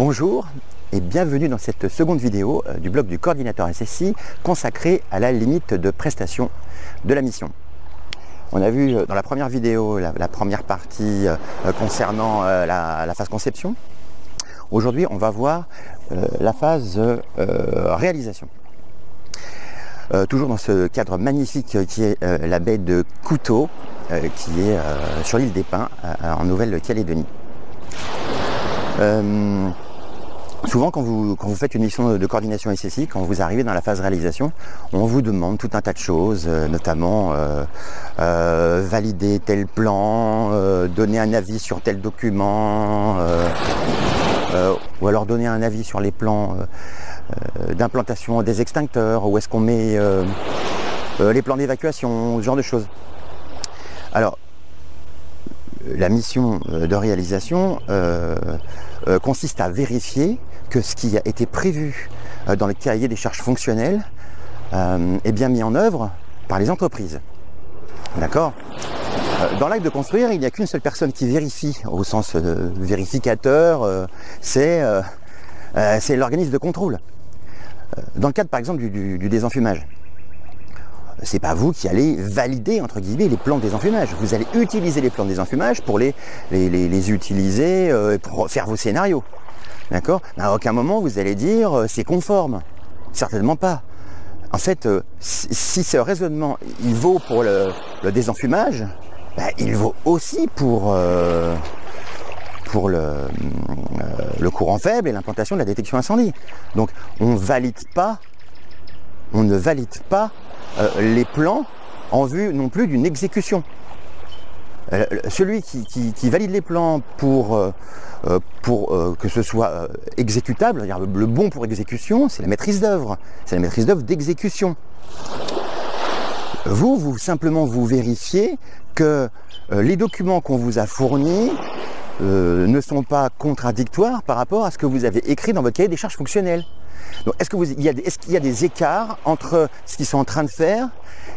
Bonjour et bienvenue dans cette seconde vidéo du blog du coordinateur SSI consacrée à la limite de prestation de la mission. On a vu dans la première vidéo la première partie concernant la phase conception. Aujourd'hui on va voir la phase réalisation. Toujours dans ce cadre magnifique qui est la baie de Couteau qui est sur l'île des Pins en Nouvelle-Calédonie. Souvent quand vous faites une mission de coordination SSI, quand vous arrivez dans la phase réalisation, on vous demande tout un tas de choses, notamment valider tel plan, donner un avis sur tel document, ou alors donner un avis sur les plans d'implantation des extincteurs, où est-ce qu'on met les plans d'évacuation, ce genre de choses. Alors, la mission de réalisation consiste à vérifier que ce qui a été prévu dans le cahier des charges fonctionnelles est bien mis en œuvre par les entreprises. D'accord ? Dans l'acte de construire, il n'y a qu'une seule personne qui vérifie, au sens vérificateur, c'est l'organisme de contrôle. Dans le cadre par exemple du désenfumage, c'est pas vous qui allez valider entre guillemets les plans de désenfumage. Vous allez utiliser les plans de désenfumage pour les utiliser pour faire vos scénarios. D'accord ? À aucun moment vous allez dire c'est conforme. Certainement pas. En fait, si ce raisonnement il vaut pour le désenfumage, il vaut aussi pour le courant faible et l'implantation de la détection incendie. Donc on ne valide pas les plans en vue non plus d'une exécution. Celui qui valide les plans pour que ce soit exécutable, c'est-à-dire le bon pour exécution, c'est la maîtrise d'œuvre. C'est la maîtrise d'œuvre d'exécution. Vous simplement vous vérifiez que les documents qu'on vous a fournis ne sont pas contradictoires par rapport à ce que vous avez écrit dans votre cahier des charges fonctionnelles. Donc, est-ce qu'il y a des écarts entre ce qu'ils sont en train de faire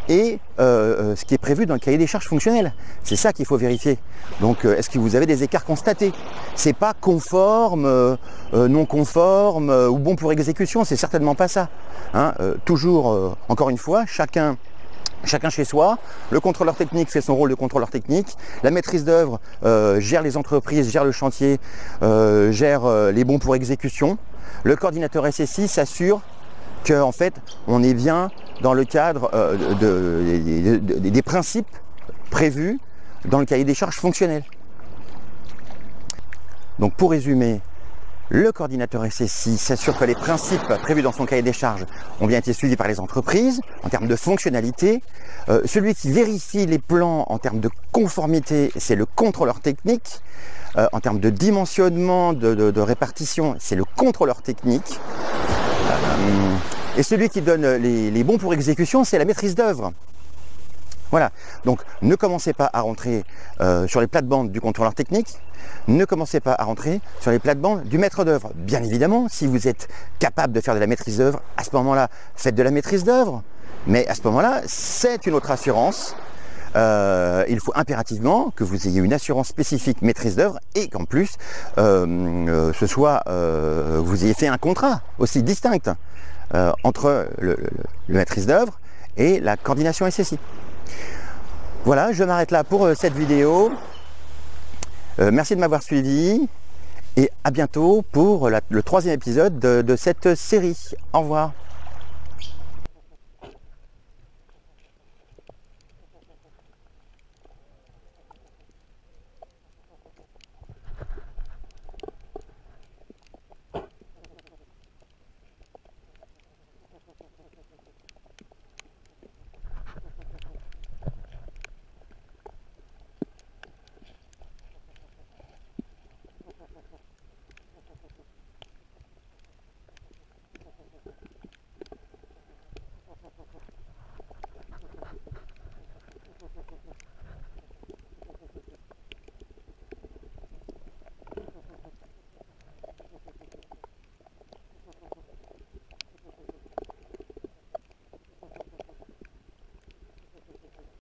et ce qui est prévu dans le cahier des charges fonctionnelles? C'est ça qu'il faut vérifier. Donc, est-ce que vous avez des écarts constatés? C'est pas conforme, non conforme ou bon pour exécution, c'est certainement pas ça. Hein, toujours, encore une fois, chacun chez soi, le contrôleur technique fait son rôle de contrôleur technique, la maîtrise d'œuvre gère les entreprises, gère le chantier, gère les bons pour exécution. Le coordinateur SSI s'assure qu'en fait on est bien dans le cadre des principes prévus dans le cahier des charges fonctionnelles. Donc pour résumer, le coordinateur SSI s'assure que les principes prévus dans son cahier des charges ont bien été suivis par les entreprises en termes de fonctionnalité. Celui qui vérifie les plans en termes de conformité, c'est le contrôleur technique. En termes de dimensionnement, de répartition, c'est le contrôleur technique. Et celui qui donne les bons pour exécution, c'est la maîtrise d'œuvre. Voilà, donc ne commencez pas à rentrer sur les plates-bandes du contrôleur technique, ne commencez pas à rentrer sur les plates-bandes du maître d'œuvre. Bien évidemment, si vous êtes capable de faire de la maîtrise d'œuvre, à ce moment-là, faites de la maîtrise d'œuvre. Mais à ce moment-là, c'est une autre assurance. Il faut impérativement que vous ayez une assurance spécifique maîtrise d'œuvre et qu'en plus, vous ayez fait un contrat aussi distinct entre le maîtrise d'œuvre et la coordination SSI. Voilà, je m'arrête là pour cette vidéo. Merci de m'avoir suivi et à bientôt pour le troisième épisode de cette série. Au revoir.